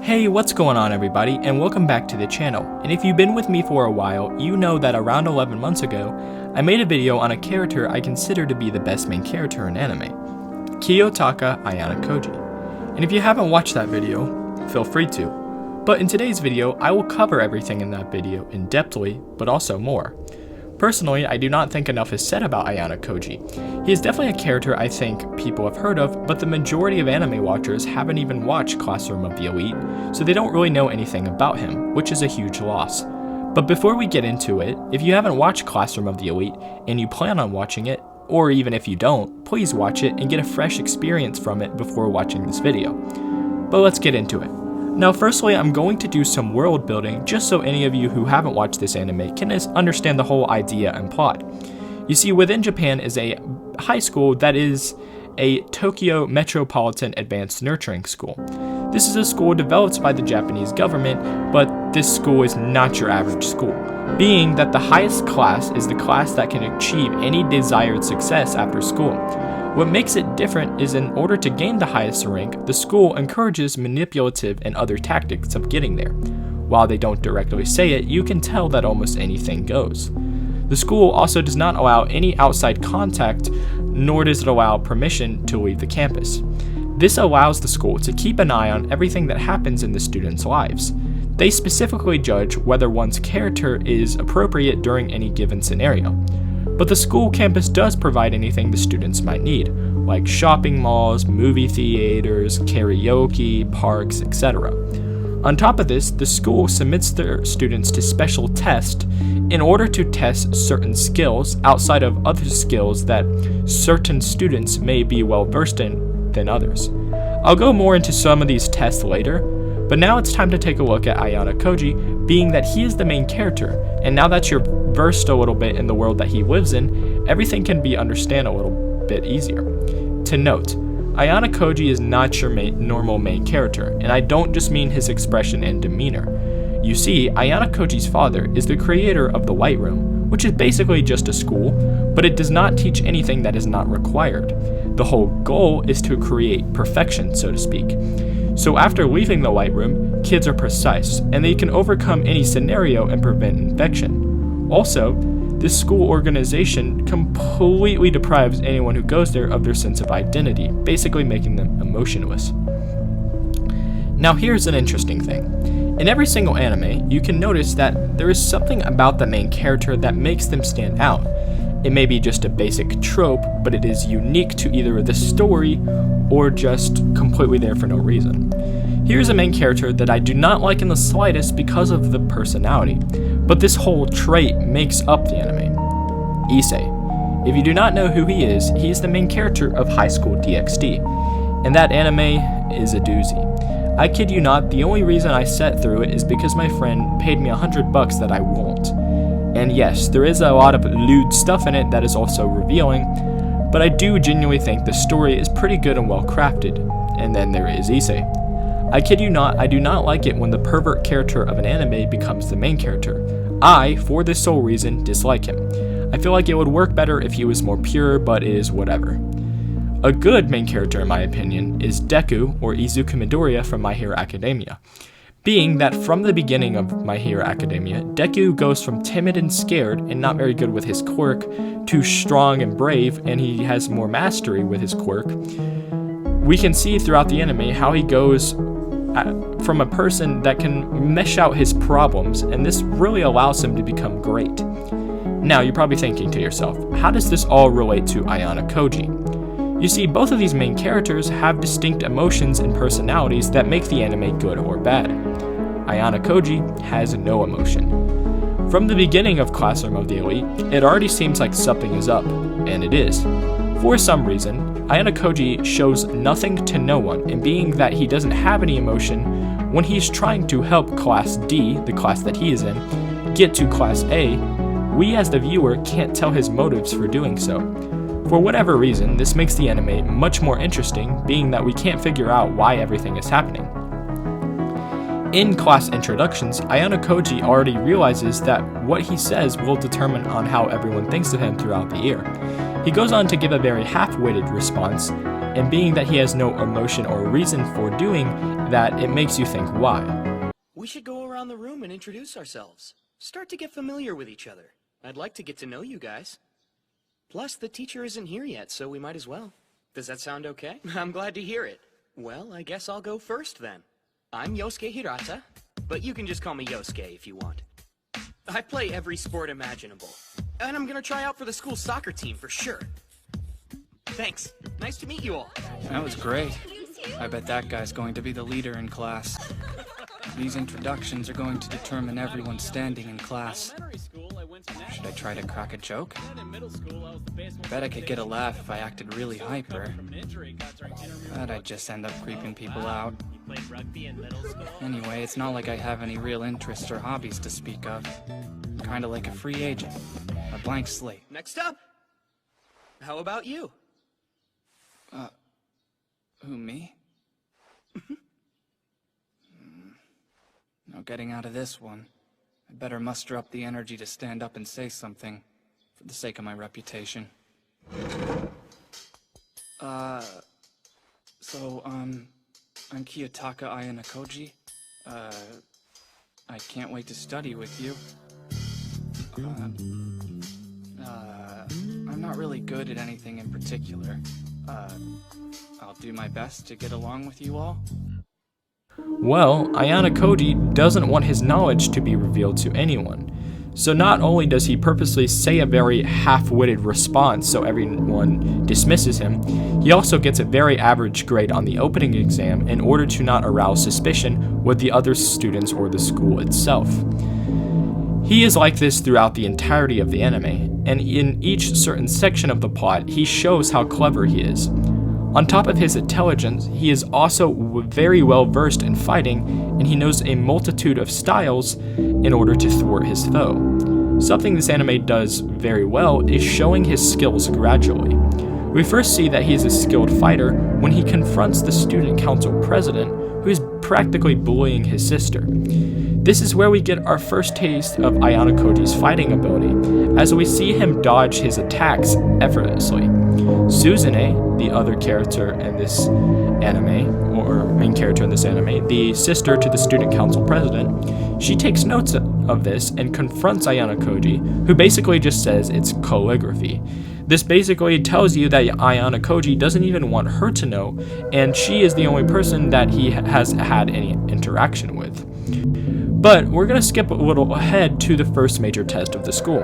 Hey, what's going on everybody, and welcome back to the channel. And if you've been with me for a while, you know that around 11 months ago, I made a video on a character I consider to be the best main character in anime, Kiyotaka Ayanokoji. And if you haven't watched that video, feel free to. But in today's video, I will cover everything in that video in-depthly, but also more. Personally, I do not think enough is said about Ayanokoji. He is definitely a character I think people have heard of, but the majority of anime watchers haven't even watched Classroom of the Elite, so they don't really know anything about him, which is a huge loss. But before we get into it, if you haven't watched Classroom of the Elite and you plan on watching it, or even if you don't, please watch it and get a fresh experience from it before watching this video. But let's get into it. Now firstly, I'm going to do some world building just so any of you who haven't watched this anime can understand the whole idea and plot. You see, within Japan is a high school that is a Tokyo Metropolitan Advanced Nurturing School. This is a school developed by the Japanese government, but this school is not your average school, being that the highest class is the class that can achieve any desired success after school. What makes it different is in order to gain the highest rank, the school encourages manipulative and other tactics of getting there. While they don't directly say it, you can tell that almost anything goes. The school also does not allow any outside contact, nor does it allow permission to leave the campus. This allows the school to keep an eye on everything that happens in the students' lives. They specifically judge whether one's character is appropriate during any given scenario. But the school campus does provide anything the students might need, like shopping malls, movie theaters, karaoke, parks, etc. On top of this, the school submits their students to special tests in order to test certain skills outside of other skills that certain students may be well versed in than others. I'll go more into some of these tests later, but now it's time to take a look at Ayanokoji, being that he is the main character, and now that you're versed a little bit in the world that he lives in, everything can be understood a little bit easier. To note, Ayanokoji is not your normal main character, and I don't just mean his expression and demeanor. You see, Ayanokoji's father is the creator of the White Room, which is basically just a school, but it does not teach anything that is not required. The whole goal is to create perfection, so to speak. So after leaving the White Room, kids are precise, and they can overcome any scenario and prevent infection. Also, this school organization completely deprives anyone who goes there of their sense of identity, basically making them emotionless. Now here's an interesting thing. In every single anime, you can notice that there is something about the main character that makes them stand out. It may be just a basic trope, but it is unique to either the story or just completely there for no reason. Here's a main character that I do not like in the slightest because of the personality, but this whole trait makes up the anime. Issei. If you do not know who he is the main character of High School DxD, and that anime is a doozy. I kid you not, the only reason I sat through it is because my friend paid me $100 that I won't. And yes, there is a lot of lewd stuff in it that is also revealing, but I do genuinely think the story is pretty good and well crafted. And then there is Issei. I kid you not, I do not like it when the pervert character of an anime becomes the main character. I, for this sole reason, dislike him. I feel like it would work better if he was more pure, but it is whatever. A good main character, in my opinion, is Deku, or Izuku Midoriya from My Hero Academia. Being that from the beginning of My Hero Academia, Deku goes from timid and scared and not very good with his quirk to strong and brave, and he has more mastery with his quirk. We can see throughout the anime how he goes from a person that can mesh out his problems, and this really allows him to become great. Now, you're probably thinking to yourself, how does this all relate to Ayanokoji? You see, both of these main characters have distinct emotions and personalities that make the anime good or bad. Ayanokoji has no emotion. From the beginning of Classroom of the Elite, it already seems like something is up, and it is. For some reason, Ayanokoji shows nothing to no one, and being that he doesn't have any emotion, when he's trying to help Class D, the class that he is in, get to Class A, we as the viewer can't tell his motives for doing so. For whatever reason, this makes the anime much more interesting, being that we can't figure out why everything is happening. In class introductions, Ayanokoji already realizes that what he says will determine on how everyone thinks of him throughout the year. He goes on to give a very half-witted response, and being that he has no emotion or reason for doing that, it makes you think why. We should go around the room and introduce ourselves. Start to get familiar with each other. I'd like to get to know you guys. Plus, the teacher isn't here yet, so we might as well. Does that sound okay? I'm glad to hear it. Well, I guess I'll go first then. I'm Yosuke Hirata, but you can just call me Yosuke if you want. I play every sport imaginable, and I'm gonna try out for the school soccer team for sure. Thanks. Nice to meet you all. That was great. I bet that guy's going to be the leader in class. These introductions are going to determine everyone's standing in class. Should I try to crack a joke? Bet I could get a laugh if I acted really hyper. But I'd just end up creeping people out. Anyway, it's not like I have any real interests or hobbies to speak of. Kinda like a free agent. A blank slate. Next up! How about you? Who, me? No getting out of this one. I better muster up the energy to stand up and say something, for the sake of my reputation. I'm Kiyotaka Ayanokoji. I can't wait to study with you. I'm not really good at anything in particular. I'll do my best to get along with you all. Well, Ayanokoji doesn't want his knowledge to be revealed to anyone. So not only does he purposely say a very half-witted response so everyone dismisses him, he also gets a very average grade on the opening exam in order to not arouse suspicion with the other students or the school itself. He is like this throughout the entirety of the anime, and in each certain section of the plot, he shows how clever he is. On top of his intelligence, he is also very well versed in fighting, and he knows a multitude of styles in order to thwart his foe. Something this anime does very well is showing his skills gradually. We first see that he is a skilled fighter when he confronts the student council president, who is practically bullying his sister. This is where we get our first taste of Ayanokoji's fighting ability, as we see him dodge his attacks effortlessly. Suzune, the other character in this anime, or main character in this anime, the sister to the student council president, she takes notes of this and confronts Ayanokoji, who basically just says it's calligraphy. This basically tells you that Ayanokoji doesn't even want her to know, and she is the only person that he has had any interaction with. But we're going to skip a little ahead to the first major test of the school.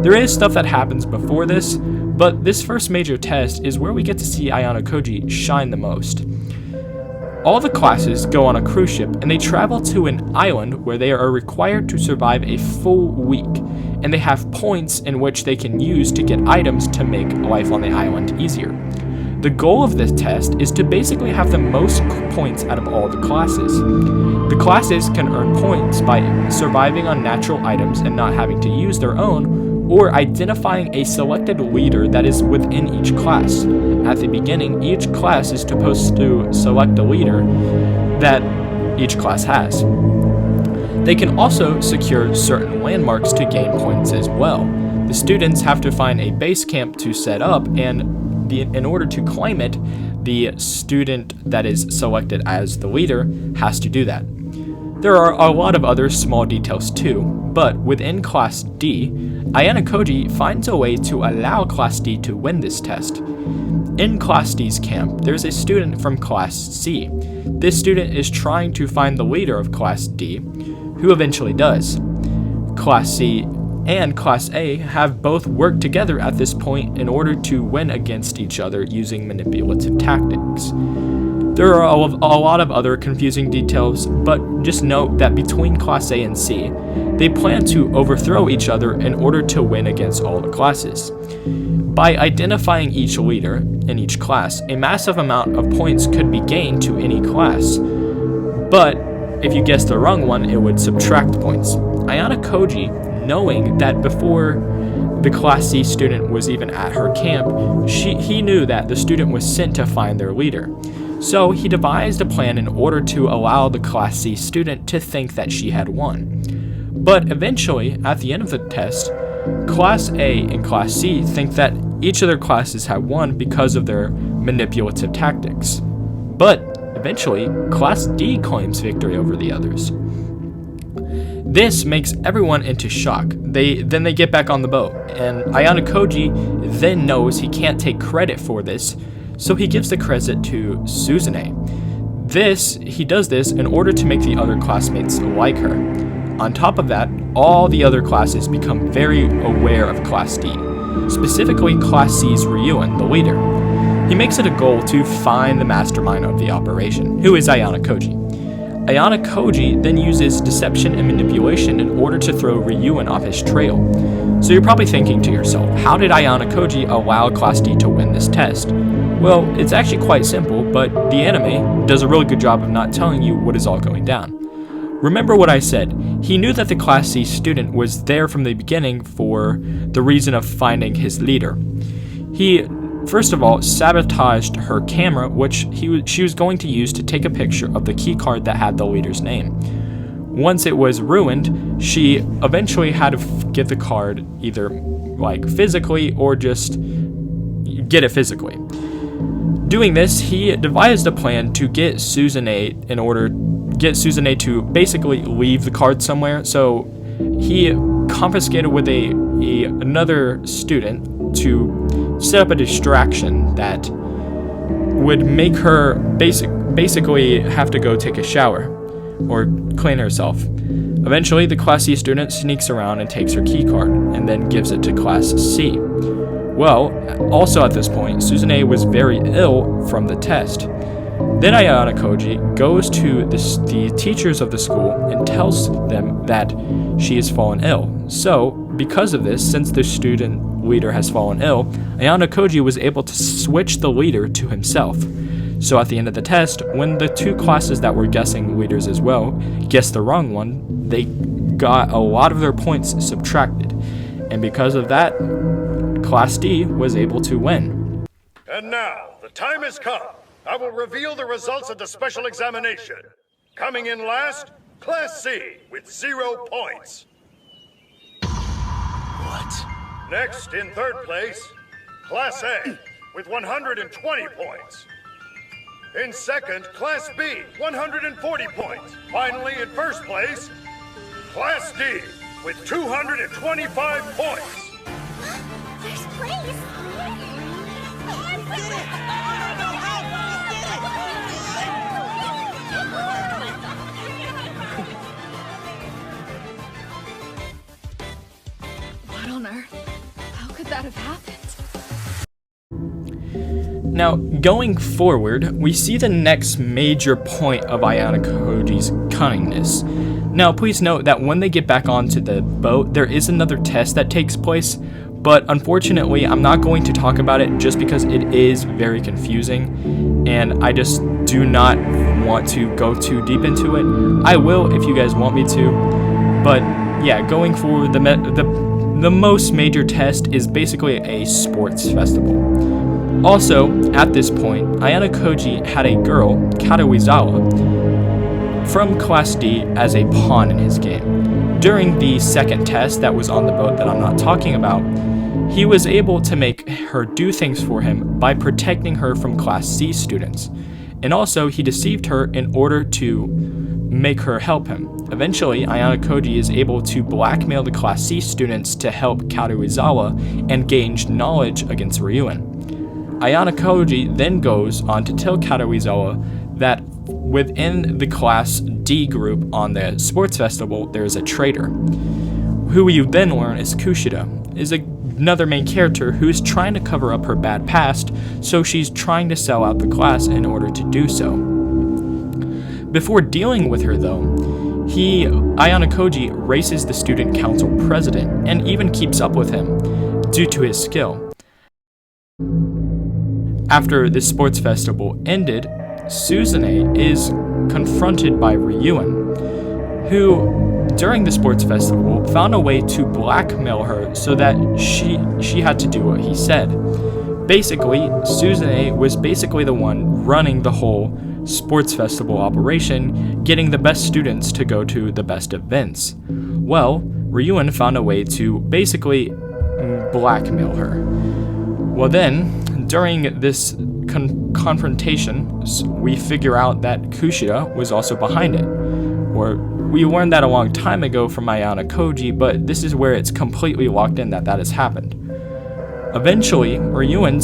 There is stuff that happens before this, but this first major test is where we get to see Ayanokoji shine the most. All the classes go on a cruise ship and they travel to an island where they are required to survive a full week, and they have points in which they can use to get items to make life on the island easier. The goal of this test is to basically have the most points out of all the classes. The classes can earn points by surviving on natural items and not having to use their own, or identifying a selected leader that is within each class. At the beginning, each class is supposed to select a leader that each class has. They can also secure certain landmarks to gain points as well. The students have to find a base camp to set up, and in order to claim it, the student that is selected as the leader has to do that. There are a lot of other small details too, but within Class D, Ayanokoji finds a way to allow Class D to win this test. In Class D's camp, there's a student from Class C. This student is trying to find the leader of Class D, who eventually does. Class C and Class A have both worked together at this point in order to win against each other using manipulative tactics. There are a lot of other confusing details, but just note that between Class A and C, they plan to overthrow each other in order to win against all the classes. By identifying each leader in each class, a massive amount of points could be gained to any class, but if you guessed the wrong one, it would subtract points. Ayanokoji, knowing that before the Class C student was even at her camp, he knew that the student was sent to find their leader. So he devised a plan in order to allow the Class C student to think that she had won. But eventually, at the end of the test, Class A and Class C think that each of their classes had won because of their manipulative tactics. But eventually, Class D claims victory over the others. This makes everyone into shock. Then they get back on the boat, and Ayanokoji then knows he can't take credit for this, so he gives the credit to Suzune. He does this in order to make the other classmates like her. On top of that, all the other classes become very aware of Class D, specifically Class C's Ryuan, the leader. He makes it a goal to find the mastermind of the operation, who is Ayanokoji. Ayanokoji then uses deception and manipulation in order to throw Ryuan off his trail. So you're probably thinking to yourself, how did Ayanokoji allow Class D to win this test? Well, it's actually quite simple, but the anime does a really good job of not telling you what is all going down. Remember what I said, he knew that the Class C student was there from the beginning for the reason of finding his leader. He, first of all, sabotaged her camera, which she was going to use to take a picture of the key card that had the leader's name. Once it was ruined, she eventually had to get the card either physically or just get it physically. Doing this, he devised a plan to get Suzune to basically leave the card somewhere. So he confiscated with another student to set up a distraction that would make her basically have to go take a shower or clean herself. Eventually, the Class C student sneaks around and takes her key card and then gives it to Class C. Well, also at this point, Suzune was very ill from the test. Then Ayanokoji goes to the teachers of the school and tells them that she has fallen ill. So, because of this, since the student leader has fallen ill, Ayanokoji was able to switch the leader to himself. So at the end of the test, when the two classes that were guessing leaders as well guessed the wrong one, they got a lot of their points subtracted. And because of that, Class D was able to win. And now, the time has come. I will reveal the results of the special examination. Coming in last, Class C with 0 points. What? Next, in third place, Class A with 120 points. In second, Class B, 140 points. Finally, in first place, Class D with 225 points. First place! What on earth? How could that have happened? Now, going forward, we see the next major point of Ayanokoji's cunningness. Now, please note that when they get back onto the boat, there is another test that takes place, but unfortunately, I'm not going to talk about it just because it is very confusing, and I just do not want to go too deep into it. I will if you guys want me to, but yeah, going forward, the most major test is basically a sports festival. Also, at this point, Ayanokoji had a girl, Kadoizawa, from Class D as a pawn in his game. During the second test that was on the boat that I'm not talking about, he was able to make her do things for him by protecting her from Class C students. And also, he deceived her in order to make her help him. Eventually, Ayanokoji is able to blackmail the Class C students to help Kadoizawa and gain knowledge against Ryuan. Ayanokoji then goes on to tell Kadoizawa that within the Class D group on the sports festival, there is a traitor. Who you then learn is Kushida, is another main character who is trying to cover up her bad past, so she's trying to sell out the class in order to do so. Before dealing with her though, Ayanokoji races the student council president and even keeps up with him due to his skill. After the sports festival ended, Suzune is confronted by Ryuan, who, during the sports festival, found a way to blackmail her so that she had to do what he said. Basically, Suzune was basically the one running the whole sports festival operation, getting the best students to go to the best events. Well, Ryuan found a way to basically blackmail her. Well then, during this confrontation, we figure out that Kushida was also behind it. Or we learned that a long time ago from Ayanokoji, but this is where it's completely locked in that has happened. Eventually, Ryuen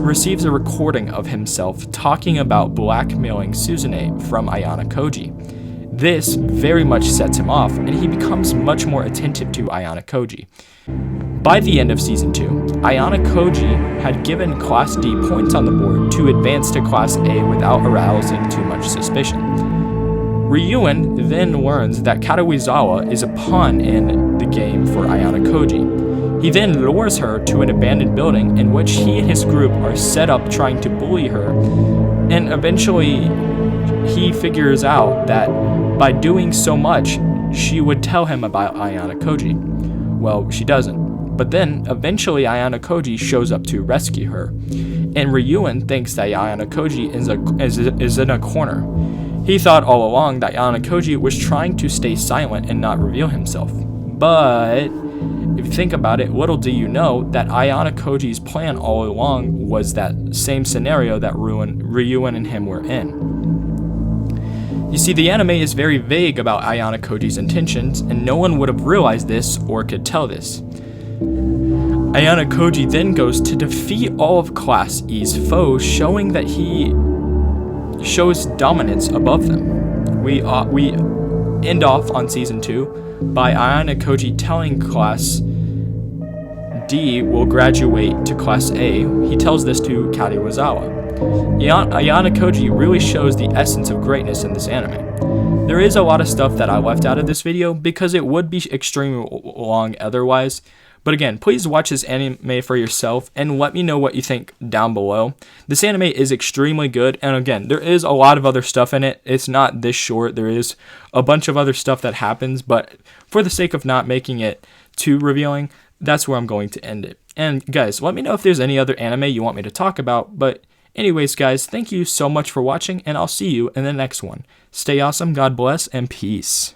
receives a recording of himself talking about blackmailing Suzune from Ayanokoji. This very much sets him off, and he becomes much more attentive to Ayanokoji. By the end of Season 2, Ayanokoji had given Class D points on the board to advance to Class A without arousing too much suspicion. Ryuen then learns that Kadoizawa is a pawn in the game for Ayanokoji. He then lures her to an abandoned building in which he and his group are set up trying to bully her, and eventually he figures out that by doing so much, she would tell him about Ayanokoji. Well, she doesn't, but then eventually Ayanokoji shows up to rescue her, and Ryuen thinks that Ayanokoji is in a corner. He thought all along that Ayanokoji was trying to stay silent and not reveal himself, but if you think about it, little do you know that Ayanokoji's plan all along was that same scenario that Ryuen and him were in. You see, the anime is very vague about Ayanokoji's intentions, and no one would have realized this or could tell this. Ayanokoji then goes to defeat all of Class E's foes, showing that he shows dominance above them. We end off on Season 2 by Ayanokoji telling Class D will graduate to Class A. He tells this to Kadoizawa. Ayanokoji really shows the essence of greatness in this anime. There is a lot of stuff that I left out of this video because it would be extremely long otherwise. But again, please watch this anime for yourself and let me know what you think down below. This anime is extremely good, and again, there is a lot of other stuff in it. It's not this short. There is a bunch of other stuff that happens, but for the sake of not making it too revealing, that's where I'm going to end it. And guys, let me know if there's any other anime you want me to talk about, but anyways guys, thank you so much for watching, and I'll see you in the next one. Stay awesome, God bless, and peace.